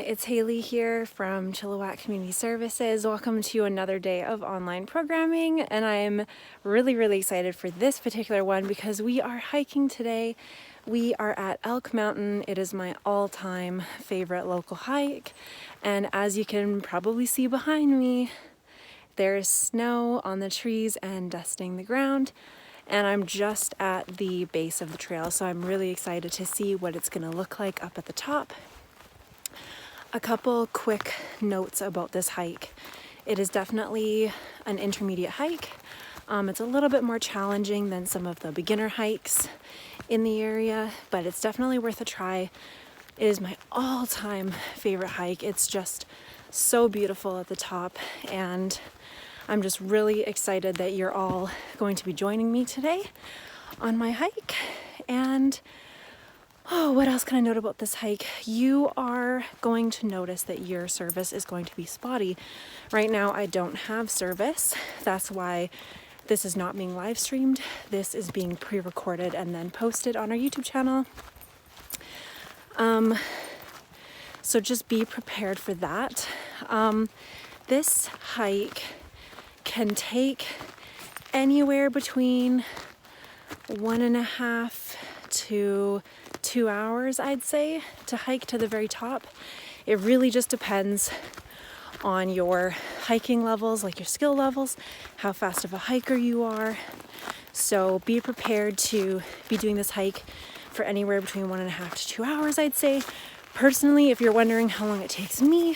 it's Haley here from Chilliwack Community Services. Welcome to another day of online programming, and I'm really excited for this particular one because we are hiking today. We are at Elk Mountain. It is my all-time favorite local hike, and as you can probably see behind me, there's snow on the trees and dusting the ground, and I'm just at the base of the trail, so I'm really excited to see what it's going to look like up at the top. A couple quick notes about this hike. It is definitely an intermediate hike. It's a little bit more challenging than some of the beginner hikes in the area, but it's definitely worth a try. It is my all-time favorite hike. It's just so beautiful at the top, and I'm just really excited that you're all going to be joining me today on my hike. And what else can I note about this hike? You are going to notice that your service is going to be spotty. Right now I don't have service. That's why this is not being live streamed. This is being pre-recorded and then posted on our YouTube channel. So just be prepared for that. This hike can take anywhere between 1.5 to 2 hours, I'd say, to hike to the very top. It really just depends on your hiking levels, like your skill levels, how fast of a hiker you are. So be prepared to be doing this hike for anywhere between 1.5 to 2 hours, I'd say. Personally, if you're wondering how long it takes me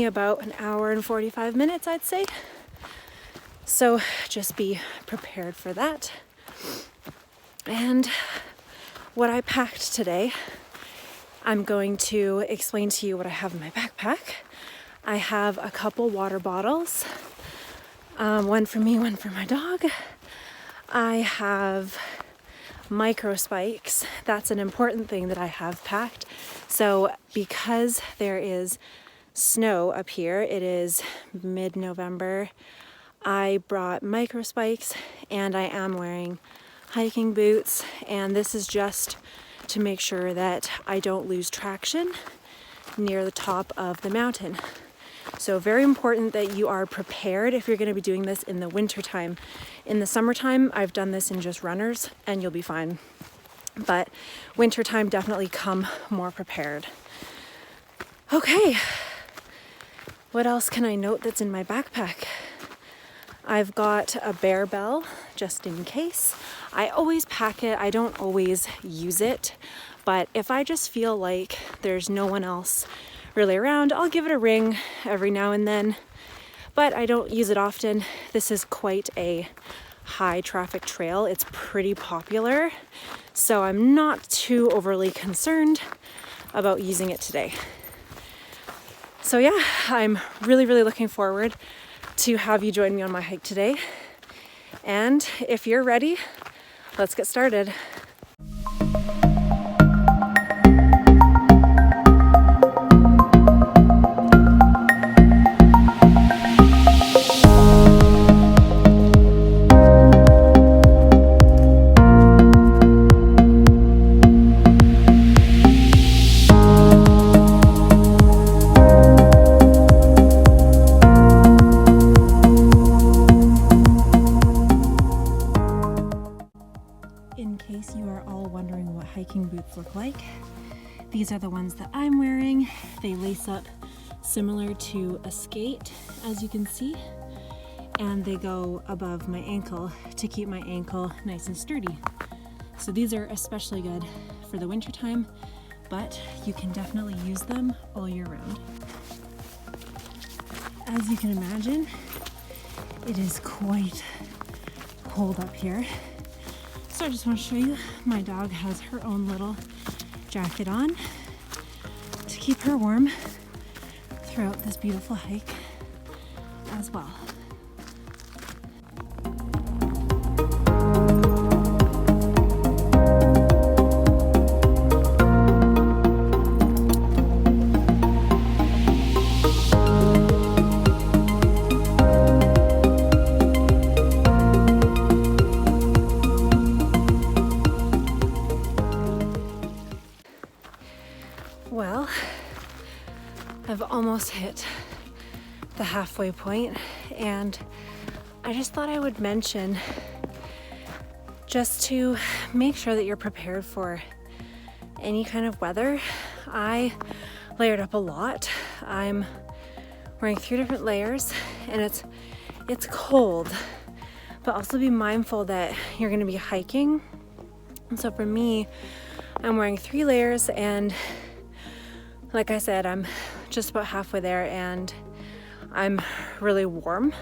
about 1 hour and 45 minutes, I'd say. So just be prepared for that. And what I packed today, I'm going to explain to you what I have in my backpack. I have a couple water bottles, one for me, one for my dog. I have micro spikes. That's an important thing that I have packed. So because there is snow up here, it is mid-November, I brought micro spikes, and I am wearing hiking boots, and this is just to make sure that I don't lose traction near the top of the mountain. So very important that you are prepared if you're going to be doing this in the winter time. In the summertime, I've done this in just runners and you'll be fine. But wintertime, definitely come more prepared. Okay, what else can I note that's in my backpack? I've got a bear bell just in case. I always pack it. I don't always use it, but if I just feel like there's no one else really around, I'll give it a ring every now and then, but I don't use it often. This is quite a high traffic trail. It's pretty popular, so I'm not too overly concerned about using it today. So yeah, I'm really looking forward to have you join me on my hike today. And if you're ready, let's get started. In case you are all wondering what hiking boots look like, these are the ones that I'm wearing. They lace up similar to a skate, as you can see, and they go above my ankle to keep my ankle nice and sturdy. So these are especially good for the winter time, but you can definitely use them all year round. As you can imagine, it is quite cold up here. So I just want to show you, my dog has her own little jacket on to keep her warm throughout this beautiful hike as well. Well, almost hit the halfway point, and I just thought I would mention, just to make sure that you're prepared for any kind of weather. I layered up a lot. I'm wearing 3 different layers, and it's cold, but also be mindful that you're going to be hiking. And so for me, I'm wearing 3 layers, and like I said, I'm just about halfway there and I'm really warm.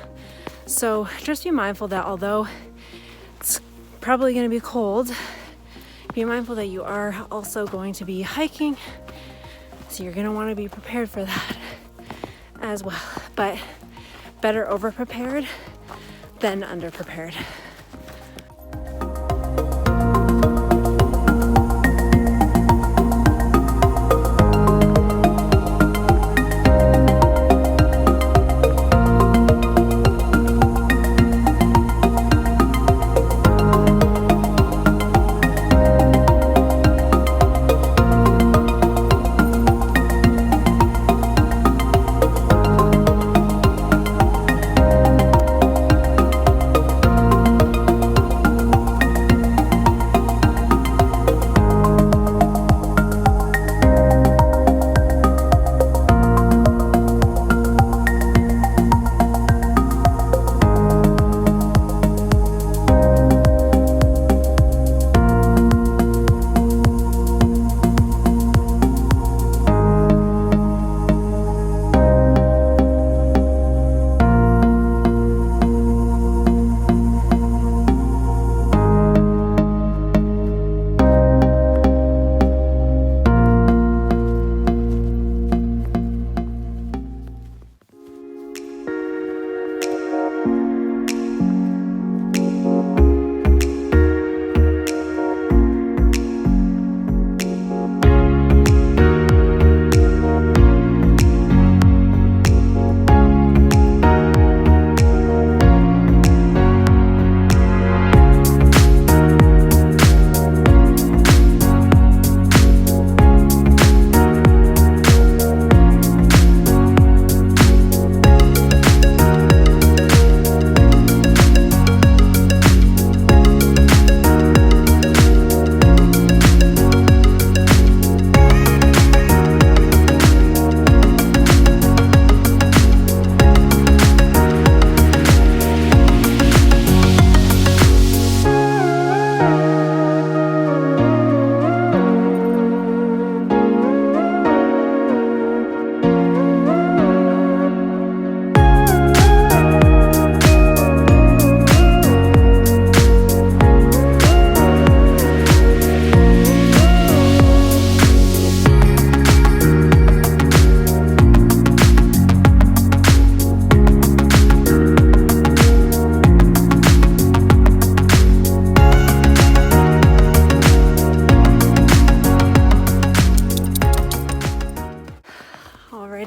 So just be mindful that although it's probably going to be cold, be mindful that you are also going to be hiking. So you're going to want to be prepared for that as well. But better over prepared than under prepared.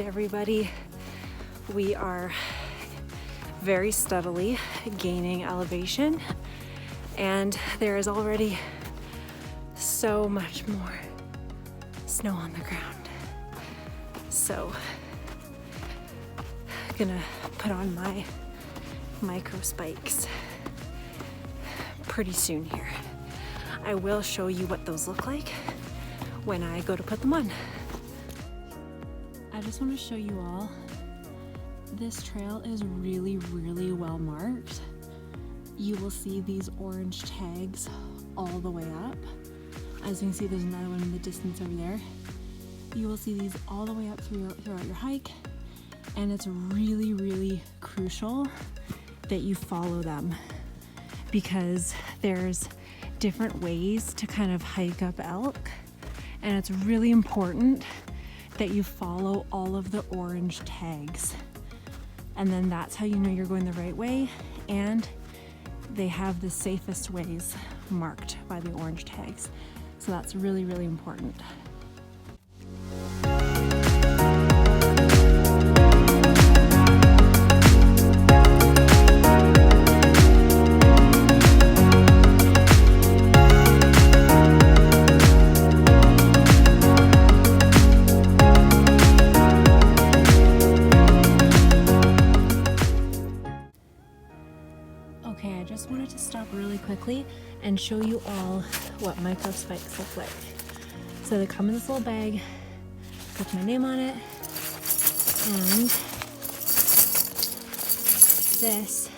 Everybody, we are very steadily gaining elevation, and there is already so much more snow on the ground. So I'm gonna put on my micro spikes pretty soon here. I will show you what those look like when I go to put them on. I just want to show you all, this trail is really well marked. You will see these orange tags all the way up. As you can see, there's another one in the distance over there. You will see these all the way up throughout your hike, and it's really crucial that you follow them, because there's different ways to kind of hike up elk, and it's really important that you follow all of the orange tags, and then that's how you know you're going the right way, and they have the safest ways marked by the orange tags. So that's really important. Okay, I just wanted to stop really quickly and show you all what micro spikes look like. So they come in this little bag with my name on it, and this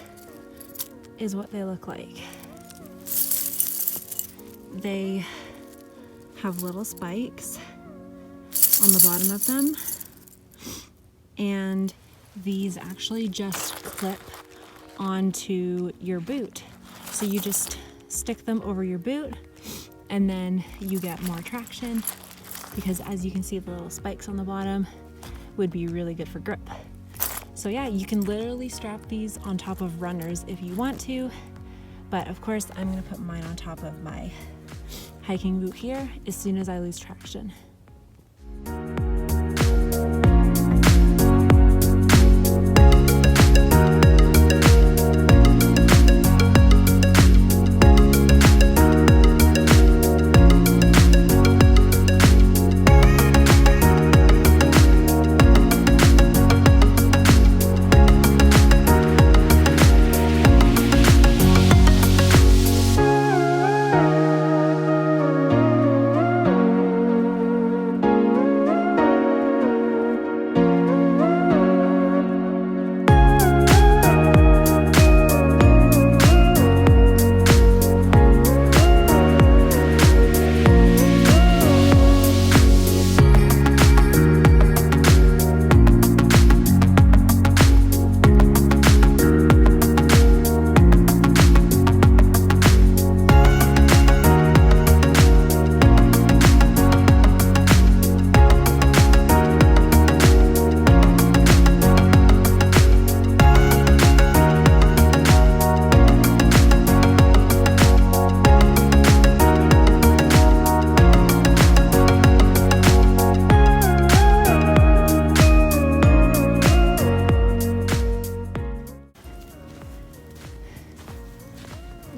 is what they look like. They have little spikes on the bottom of them, and these actually just clip onto your boot. So you just stick them over your boot and then you get more traction, because as you can see, the little spikes on the bottom would be really good for grip. So yeah, you can literally strap these on top of runners if you want to, but of course I'm gonna put mine on top of my hiking boot here as soon as I lose traction.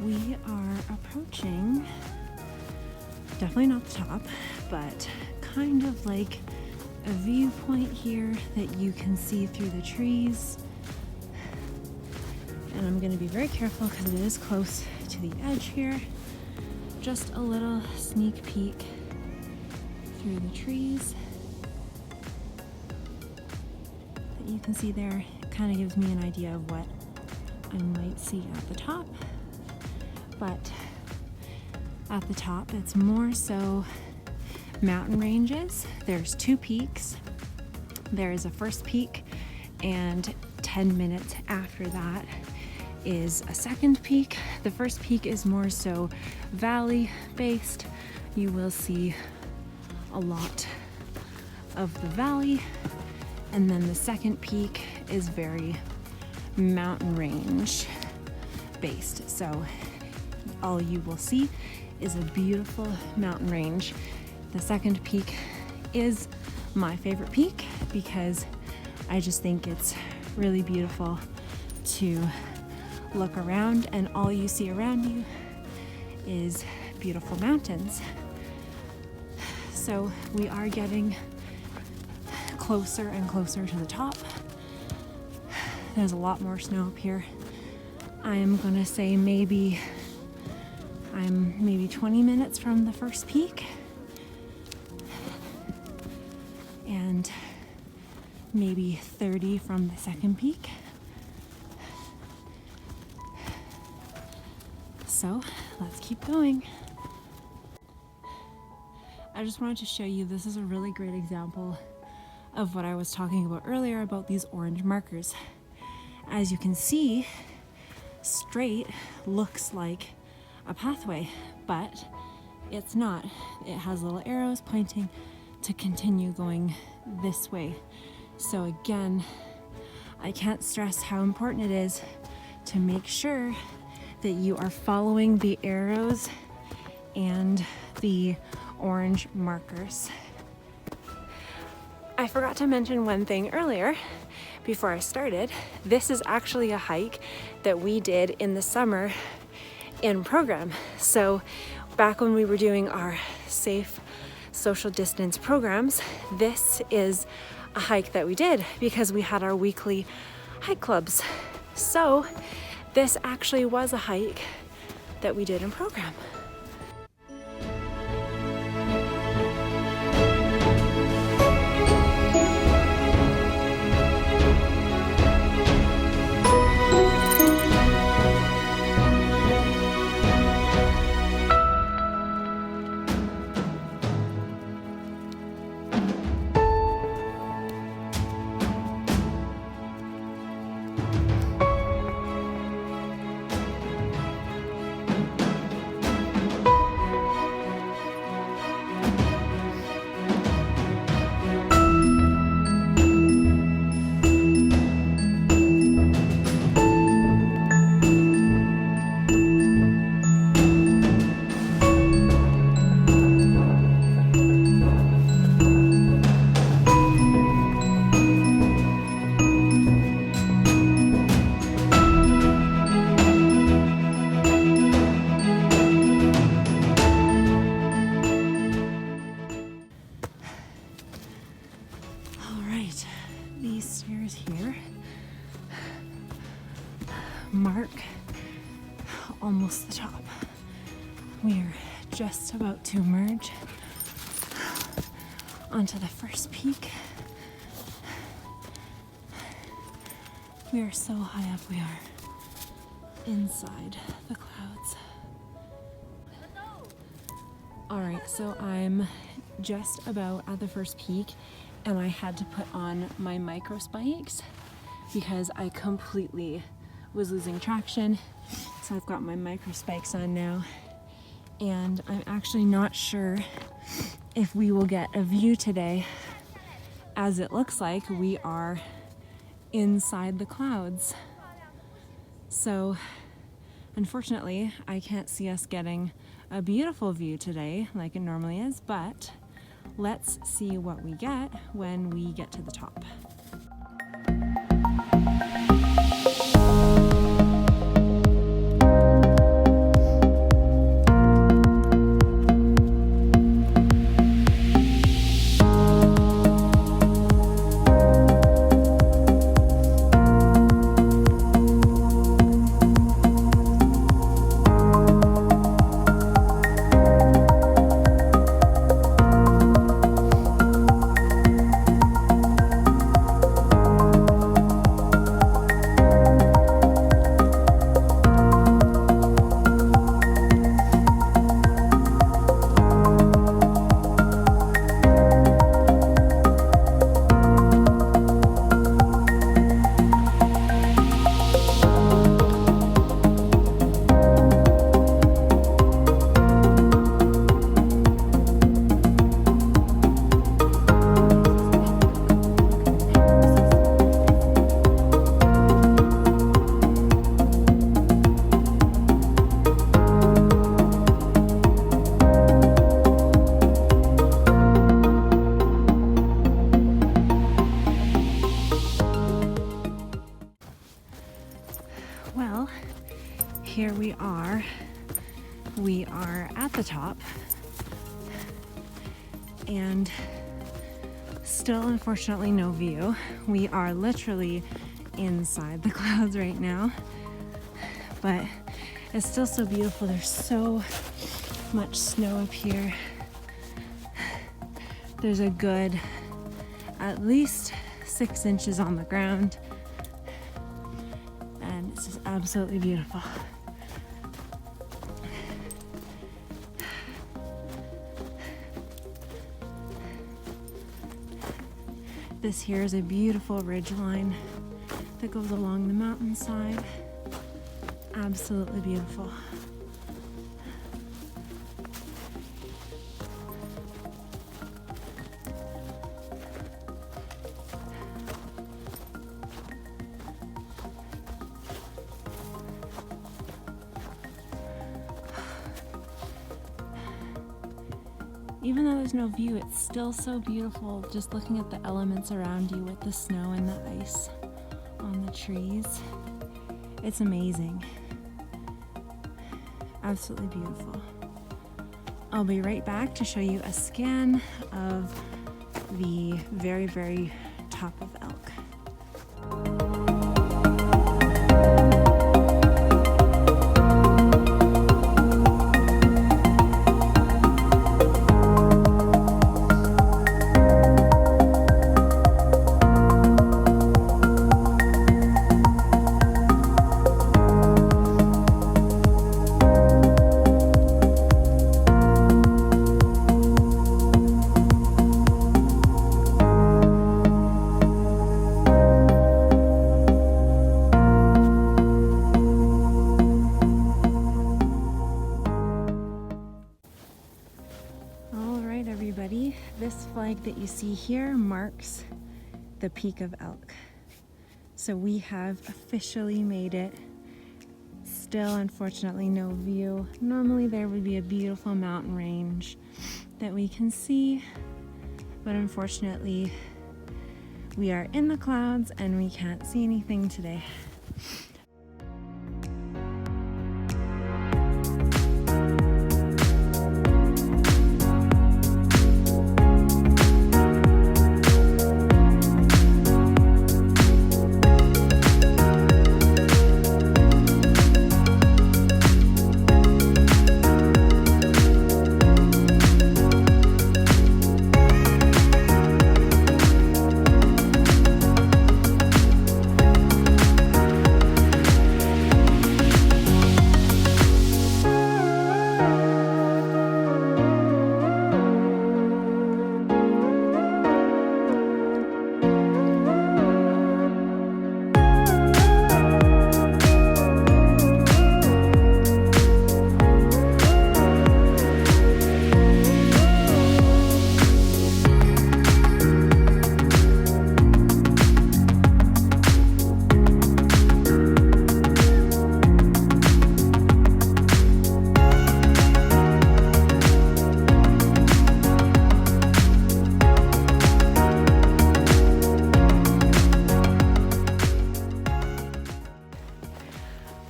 We are approaching, definitely not the top, but kind of like a viewpoint here that you can see through the trees. And I'm going to be very careful because it is close to the edge here. Just a little sneak peek through the trees that you can see there. It kind of gives me an idea of what I might see at the top. But at the top, it's more so mountain ranges. There's two peaks. There is a first peak, and 10 minutes after that is a second peak. The first peak is more so valley based. You will see a lot of the valley, and then the second peak is very mountain range based. So all you will see is a beautiful mountain range. The second peak is my favorite peak because I just think it's really beautiful to look around, and all you see around you is beautiful mountains. So we are getting closer and closer to the top. There's a lot more snow up here. I am gonna say I'm maybe 20 minutes from the first peak and maybe 30 from the second peak. So let's keep going. I just wanted to show you, this is a really great example of what I was talking about earlier about these orange markers. As you can see, straight looks like a pathway, but it's not. It has little arrows pointing to continue going this way. So again, I can't stress how important it is to make sure that you are following the arrows and the orange markers. I forgot to mention one thing earlier before I started. This is actually a hike that we did in the summer in program. So back when we were doing our safe social distance programs, this is a hike that we did because we had our weekly hike clubs. So this actually was a hike that we did in program. These stairs here mark almost the top. We are just about to emerge onto the first peak. We are so high up, we are inside the clouds. All right, so I'm just about at the first peak, and I had to put on my micro spikes because I completely was losing traction. So I've got my micro spikes on now, and I'm actually not sure if we will get a view today, as it looks like we are inside the clouds. So unfortunately, I can't see us getting a beautiful view today like it normally is, but let's see what we get when we get to the top. Well, here we are. We are at the top, and still unfortunately no view. We are literally inside the clouds right now, but it's still so beautiful. There's so much snow up here. There's a good at least 6 inches on the ground, and it's just absolutely beautiful. This here is a beautiful ridge line that goes along the mountainside. Absolutely beautiful. Even though there's no view, it's still so beautiful just looking at the elements around you with the snow and the ice on the trees. It's amazing. Absolutely beautiful. I'll be right back to show you a scan of the very, very top of Elk. flag that you see here marks the peak of Elk. So we have officially made it. Still, unfortunately, no view. Normally there would be a beautiful mountain range that we can see, but unfortunately we are in the clouds and we can't see anything today.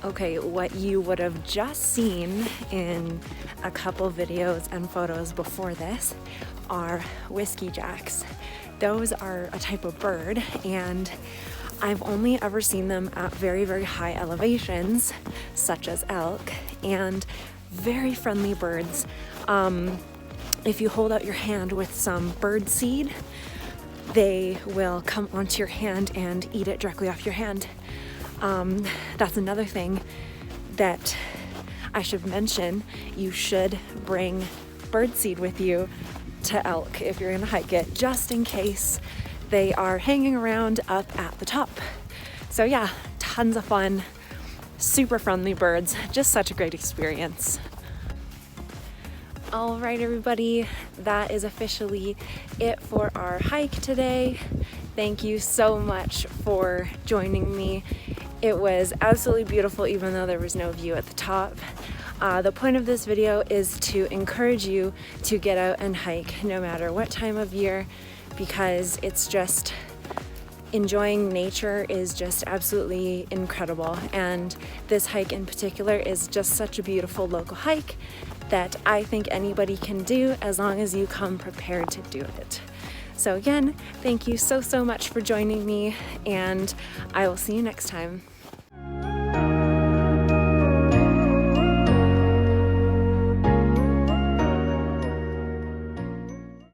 Okay, what you would have just seen in a couple videos and photos before this are whiskey jacks. Those are a type of bird, and I've only ever seen them at very, very high elevations, such as elk, and very friendly birds. If you hold out your hand with some bird seed, they will come onto your hand and eat it directly off your hand. That's another thing that I should mention. You should bring birdseed with you to elk if you're gonna hike it, just in case they are hanging around up at the top. So yeah, tons of fun, super friendly birds, just such a great experience. All right, everybody, that is officially it for our hike today. Thank you so much for joining me. It was absolutely beautiful, even though there was no view at the top. The point of this video is to encourage you to get out and hike no matter what time of year, because it's just, enjoying nature is just absolutely incredible. And this hike in particular is just such a beautiful local hike that I think anybody can do as long as you come prepared to do it. So again, thank you so much for joining me, and I will see you next time.